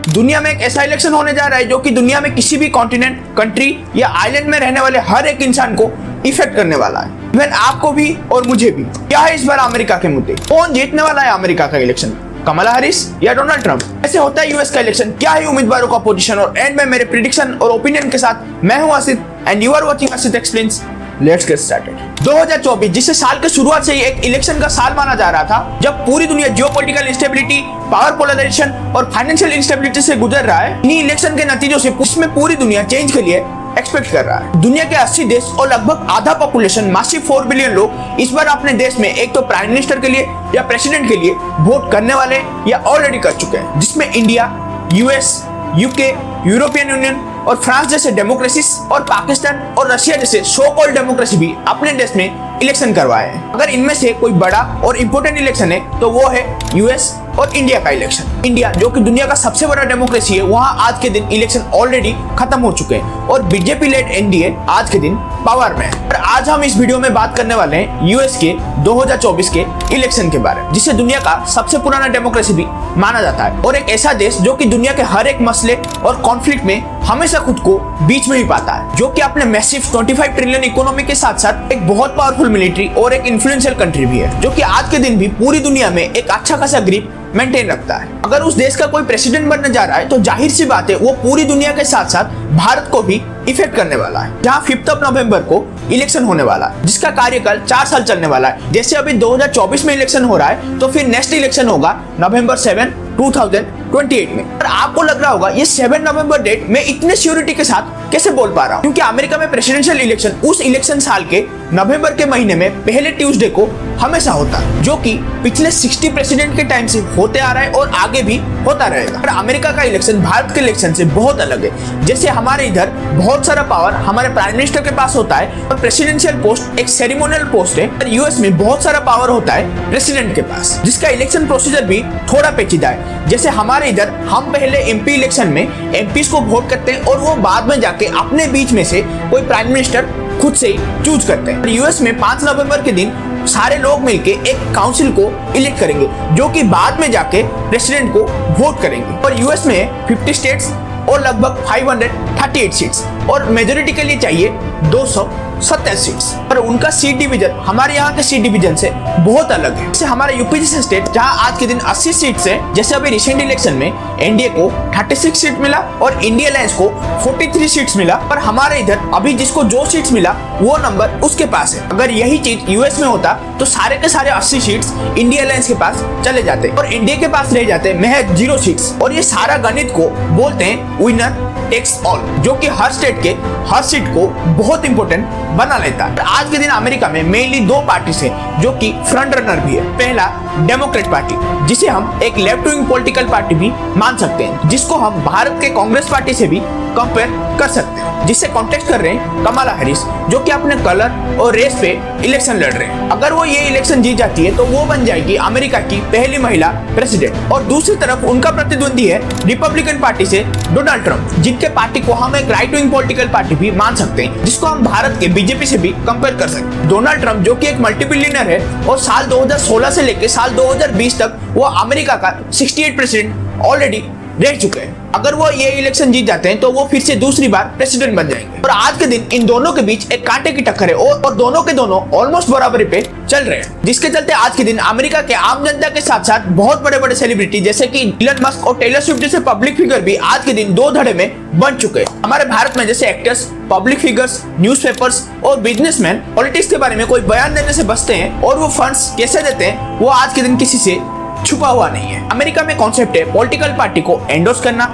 दुनिया में एक ऐसा इलेक्शन होने जा रहा है जो कि दुनिया में किसी भी कॉन्टिनेंट, कंट्री या आइलैंड में रहने वाले हर एक इंसान को इफेक्ट करने वाला है, इवन आपको भी और मुझे भी। क्या है इस बार अमेरिका के मुद्दे? कौन जीतने वाला है अमेरिका का इलेक्शन, कमला हैरिस या डोनाल्ड ट्रंप? ऐसे होता है यूएस का इलेक्शन, क्या है उम्मीदवारों का पोजीशन? और एंड में मेरे प्रिडिक्शन और ओपिनियन के साथ मैं हूं Asit and you are watching Asit explains. Let's get started. 2024 जिसे साल के शुरुआत से ही एक इलेक्शन का साल माना जा रहा था, जब पूरी दुनिया जियोपॉलिटिकल इंस्टेबिलिटी, पावर पोलराइजेशन और फाइनेंशियल इंस्टेबिलिटी से गुजर रहा है, इन्हीं इलेक्शन के नतीजों से इसमें पूरी दुनिया चेंज के लिए एक्सपेक्ट कर रहा है। दुनिया के 80 देश और लगभग आधा पॉपुलेशन, मासिव 4 बिलियन लोग इस बार अपने देश में एक तो प्राइम मिनिस्टर के लिए या प्रेसिडेंट के लिए वोट करने वाले या ऑलरेडी कर चुके हैं, जिसमें India, US, UK, European union और फ्रांस जैसे डेमोक्रेसीज और पाकिस्तान और रशिया जैसे सो कॉल्ड डेमोक्रेसी भी अपने देश में इलेक्शन करवाए हैं। अगर इनमें से कोई बड़ा और इंपॉर्टेंट इलेक्शन है तो वो है यूएस और इंडिया का इलेक्शन। इंडिया जो कि दुनिया का सबसे बड़ा डेमोक्रेसी है, वहां आज के दिन इलेक्शन ऑलरेडी खत्म हो चुके हैं और बीजेपी लेड एनडीए आज के दिन पावर में है। और आज हम इस वीडियो में बात करने वाले हैं यूएस के 2024 के इलेक्शन के बारे में, जिसे दुनिया का सबसे पुराना डेमोक्रेसी भी माना जाता है और एक ऐसा देश जो कि दुनिया के हर एक मसले और कॉन्फ्लिक्ट में हमेशा खुद को बीच में ही पाता है, जो कि अपने मैसिव 25 ट्रिलियन इकोनॉमी के साथ साथ एक बहुत पावरफुल मिलिट्री और एक इन्फ्लुएंशियल कंट्री भी है, जो कि आज के दिन भी पूरी दुनिया में एक अच्छा खासा ग्रिप मेंटेन रखता है। अगर उस देश का कोई प्रेसिडेंट बनने जा रहा है तो जाहिर सी बात है वो पूरी दुनिया के साथ साथ भारत को भी इफेक्ट करने वाला है, जहां 5 नवंबर को इलेक्शन होने वाला है, जिसका कार्यकाल 4 साल चलने वाला है। जैसे अभी 2024 में इलेक्शन हो रहा है तो फिर नेक्स्ट इलेक्शन होगा नवंबर 7, 2028 में। और आपको लग रहा होगा ये 7 नवंबर डेट मैं इतने श्योरिटी के साथ कैसे बोल पा रहा हूँ, क्योंकि अमेरिका में प्रेसिडेंशियल इलेक्शन उस इलेक्शन साल के नवंबर के महीने में पहले ट्यूसडे को हमेशा होता है, जो कि पिछले 60 प्रेसिडेंट के टाइम से होते आ रहा है और आगे भी होता रहेगा। और अमेरिका का इलेक्शन भारत के इलेक्शन से बहुत अलग है। जैसे हमारे इधर बहुत सारा पावर हमारे प्राइम मिनिस्टर के पास होता है और प्रेसिडेंशियल पोस्ट एक सेरेमोनियल पोस्ट है, और यूएस में बहुत सारा पावर होता है प्रेसिडेंट के पास, जिसका इलेक्शन प्रोसीजर भी थोड़ा पेचीदा है। जैसे हमारे इधर हम पहले एमपी इलेक्शन में एमपीज को वोट करते हैं और वो बाद में जाके अपने बीच में से कोई प्राइम मिनिस्टर खुद से ही चूज करते हैं। यूएस में 5 नवंबर के दिन सारे लोग मिलके एक काउंसिल को इलेक्ट करेंगे, जो कि बाद में जाके प्रेसिडेंट को वोट करेंगे। और यूएस में 50 स्टेट्स और लगभग 538 सीट्स और मेजोरिटी के लिए चाहिए 227 सीट्स। पर उनका सीट डिवीजन हमारे यहाँ के सीट डिवीजन से बहुत अलग है। जैसे हमारे यूपी जैसे स्टेट जहाँ आज के दिन 80 सीट्स है, जैसे अभी रिसेंट इलेक्शन में एनडीए को 36 सीट मिला और इंडिया अलायंस को 43 सीट्स मिला, पर हमारे इधर अभी जिसको जो सीट्स मिला वो नंबर उसके पास है। अगर यही चीज यूएस में होता तो सारे के सारे 80 सीट्स इंडिया अलायंस के पास चले जाते और इंडिया के पास रह जाते महज 0 सीट्स। और ये सारा गणित को बोलते हैं विनर टेक्स ऑल, जो कि हर स्टेट के हर सीट को बहुत इंपॉर्टेंट बना लेता है। आज के दिन अमेरिका में मेनली 2 पार्टी है जो कि फ्रंट रनर भी है। पहला डेमोक्रेट पार्टी, जिसे हम एक लेफ्ट विंग पॉलिटिकल पार्टी भी मान सकते हैं, जिसको हम भारत के कांग्रेस पार्टी से भी कंपेयर कर सकते हैं, जिससे कॉन्टेक्ट कर रहे हैं कमला हैरिस, जो कि अपने कलर और रेस पे इलेक्शन लड़ रहे हैं। अगर वो ये इलेक्शन जीत जाती है तो वो बन जाएगी अमेरिका की पहली महिला प्रेसिडेंट। और दूसरी तरफ उनका प्रतिद्वंदी है रिपब्लिकन पार्टी से डोनाल्ड ट्रंप, जिनके पार्टी को हम एक राइट विंग पॉलिटिकल पार्टी भी मान सकते हैं, जिसको हम भारत के बीजेपी से भी कंपेयर कर सकते हैं। डोनाल्ड ट्रंप जो कि एक मल्टीबिलियनर है और साल 2016 से लेकर साल 2020 तक वो अमेरिका का 68 प्रेसिडेंट ऑलरेडी रह चुके हैं। अगर वो ये इलेक्शन जीत जाते हैं तो वो फिर से दूसरी बार प्रेसिडेंट बन जाएंगे। और आज के दिन इन दोनों के बीच एक कांटे की टक्कर है और दोनों के दोनों ऑलमोस्ट बराबरी पे चल रहे हैं, जिसके चलते आज के दिन अमेरिका के आम जनता के साथ साथ बहुत बड़े बड़े सेलिब्रिटी जैसे कि इलन मस्क और टेलर स्विफ्ट जैसे पब्लिक फिगर भी आज के दिन 2 धड़े में बन चुके हैं। हमारे भारत में जैसे एक्टर्स, पब्लिक फिगर्स, न्यूज़पेपर्स और बिजनेसमैन पॉलिटिक्स के बारे में कोई बयान देने से बचते हैं और वो फंड्स कैसे देते हैं वो आज के दिन किसी से छुपा हुआ नहीं है। अमेरिका में कॉन्सेप्ट है पॉलिटिकल पार्टी को एंडोर्स करना,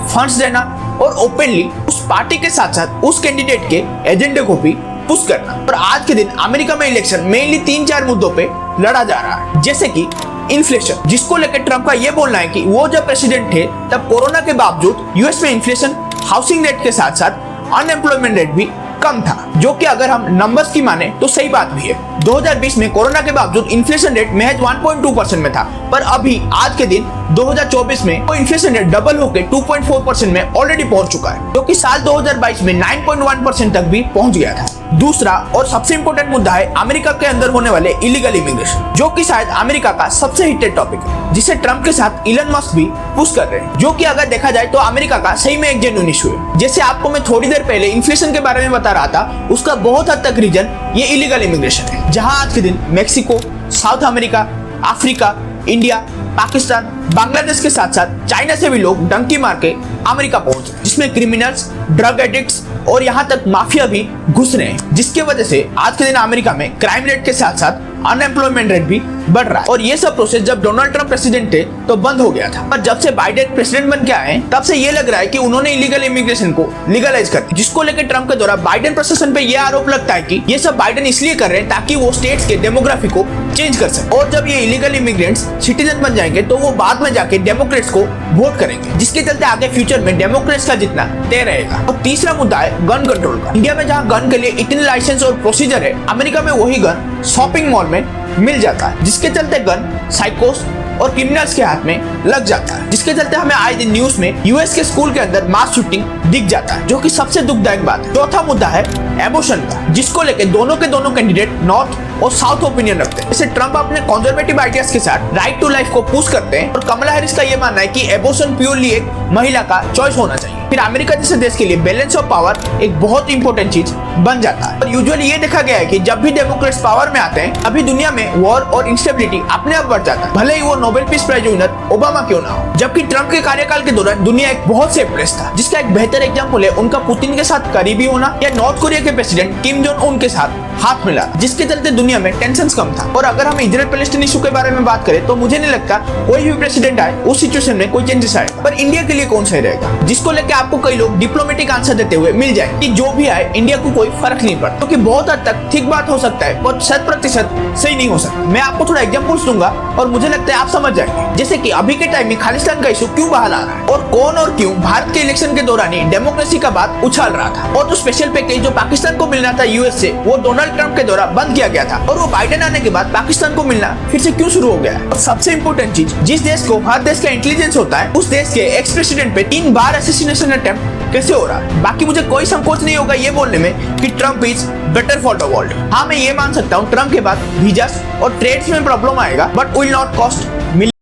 फंड्स देना और ओपनली उस पार्टी के साथ साथ उस कैंडिडेट के एजेंडे को भी पुश करना। और आज के दिन अमेरिका में इलेक्शन मेनली 3-4 मुद्दों पे लड़ा जा रहा है, जैसे कि इन्फ्लेशन, जिसको लेकर ट्रंप का ये बोलना है कि वो जब प्रेसिडेंट थे तब कोरोना के बावजूद यूएस में इन्फ्लेशन, हाउसिंग रेट के साथ साथ अनएम्प्लॉयमेंट रेट भी कम था, जो कि अगर हम नंबर्स की माने तो सही बात भी है। 2020 में कोरोना के बावजूद इन्फ्लेशन रेट महज 1.2% में था, पर अभी आज के दिन 2024 में वो इन्फ्लेशन रेट डबल होकर 2.4% में ऑलरेडी पहुंच चुका है, जो कि साल 2022 में 9.1% तक भी पहुंच गया था। दूसरा और सबसे इंपॉर्टेंट मुद्दा है अमेरिका के अंदर होने वाले इलीगल इमिग्रेशन, जो कि शायद अमेरिका का सबसे हिटेड टॉपिक है, जिसे ट्रम्प के साथ इलन मस्क भी पुश कर रहे हैं, जो कि अगर देखा जाए तो अमेरिका का सही में एक जेन्युइन इशू है। जैसे आपको मैं थोड़ी देर पहले इन्फ्लेशन के बारे में बता रहा था, उसका बहुत हद तक रीजन ये इलीगल इमिग्रेशन है, जहां आज के दिन Mexico, south America, Africa, India, Pakistan, Bangladesh के साथ साथ चाइना से भी लोग डंकी मार के अमेरिका पहुंच रहे हैं, जिसमें क्रिमिनल्स, ड्रग एडिक्ट्स और यहाँ तक माफिया भी घुस रहे हैं, जिसके वजह से आज के दिन अमेरिका में क्राइम रेट के साथ साथ अनएम्प्लॉयमेंट रेट भी बढ़ रहा है। और ये सब प्रोसेस जब डोनाल्ड ट्रंप प्रेसिडेंट थे तो बंद हो गया था, पर जब से बाइडेन प्रेसिडेंट बन के आए तब से ये लग रहा है कि उन्होंने इलीगल इमिग्रेशन को लीगलाइज कर दिया, जिसको लेकर ट्रंप के द्वारा बाइडेन प्रशासन पे ये आरोप लगता है कि ये सब बाइडेन इसलिए कर रहे हैं ताकि वो स्टेट्स के डेमोग्राफी को चेंज कर सके, और जब ये इलीगल इमिग्रेंट्स सिटीजन बन जाएंगे तो वो बाद में जाके डेमोक्रेट्स को वोट करेंगे, जिसके चलते आगे फ्यूचर में डेमोक्रेट्स का जितना तय रहेगा। और तीसरा मुद्दा है गन कंट्रोल का। इंडिया में जहाँ गन के लिए इतने लाइसेंस और प्रोसीजर है, अमेरिका में वही गन शॉपिंग मॉल में मिल जाता है, जिसके चलते गन साइकोस और क्रिमिनल्स के हाथ में लग जाता है, जिसके चलते हमें आए दिन न्यूज में यूएस के स्कूल के अंदर मास शूटिंग दिख जाता है, जो कि सबसे दुखदायक बात है। चौथा मुद्दा है एबॉर्शन का, जिसको लेकर दोनों के दोनों कैंडिडेट नॉर्थ और साउथ ओपिनियन रखते हैं। जैसे ट्रंप अपने कंजर्वेटिव आइडियाज के साथ राइट टू लाइफ को पुश करते हैं, और कमला हैरिस का यह मानना है कि एबॉर्शन प्योरली एक महिला का चॉइस होना चाहिए। फिर अमेरिका जैसे देश के लिए बैलेंस ऑफ पावर एक बहुत इंपॉर्टेंट चीज बन जाता है। और यूजुअली ये देखा गया है कि जब भी डेमोक्रेट्स पावर में आते हैं अभी दुनिया में वॉर और इंस्टेबिलिटी अपने आप बढ़ जाता है, भले ही वो Nobel peace prize winner Obama क्यों ना हो। जबकि ट्रंप के कार्यकाल के दौरान दुनिया एक बहुत सेफ प्लेस था, जिसका एक बेहतर एग्जाम्पल है उनका पुतिन के साथ करीबी होना या नॉर्थ कोरिया के प्रेसिडेंट किम जोंग उन के साथ हाथ मिला, जिसके चलते दुनिया में टेंशन कम था। और अगर हम इजराइल पैलेस्टाइन इशू के बारे में बात करें तो मुझे नहीं लगता कोई भी प्रेसिडेंट आए उस सिचुएशन में कोई चेंजेस आएगा, पर इंडिया के लिए कौन सही रहेगा, जिसको लेकर आपको कई लोग डिप्लोमेटिक आंसर देते हुए मिल जाए कि जो भी आए इंडिया को कोई फर्क नहीं पड़ता, क्योंकि बहुत हद तक ठीक बात हो सकता है पर 100% सही नहीं हो सकता। मैं आपको थोड़ा एग्जांपल्स दूंगा और मुझे लगता है आप समझ जाएंगे। जैसे कि अभी के टाइम में खालिस्तान का इशू क्यों बाहर आ रहा है, और कौन और क्यों भारत के इलेक्शन के दौरान ही डेमोक्रेसी का बात उछाल रहा था, और जो स्पेशल पैकेज जो पाकिस्तान को मिलना था यूएस से, वो डोनाल्ड ट्रंप के द्वारा बंद किया गया था, और वो बाइडेन आने के बाद पाकिस्तान को मिलना फिर से क्यों शुरू हो गया। और सबसे इंपॉर्टेंट चीज, जिस देश को हर देश का इंटेलिजेंस होता है, उस देश के एक्स प्रेसिडेंट पे 3 बार असैसिनेशन अटेम्प्ट कैसे हो रहा है। बाकी मुझे कोई संकोच नहीं होगा ये बोलने में कि Trump is better for the world. हाँ, मैं ये मान सकता हूँ ट्रंप के बाद वीजास और ट्रेड्स में प्रॉब्लम आएगा, बट विल नॉट कॉस्ट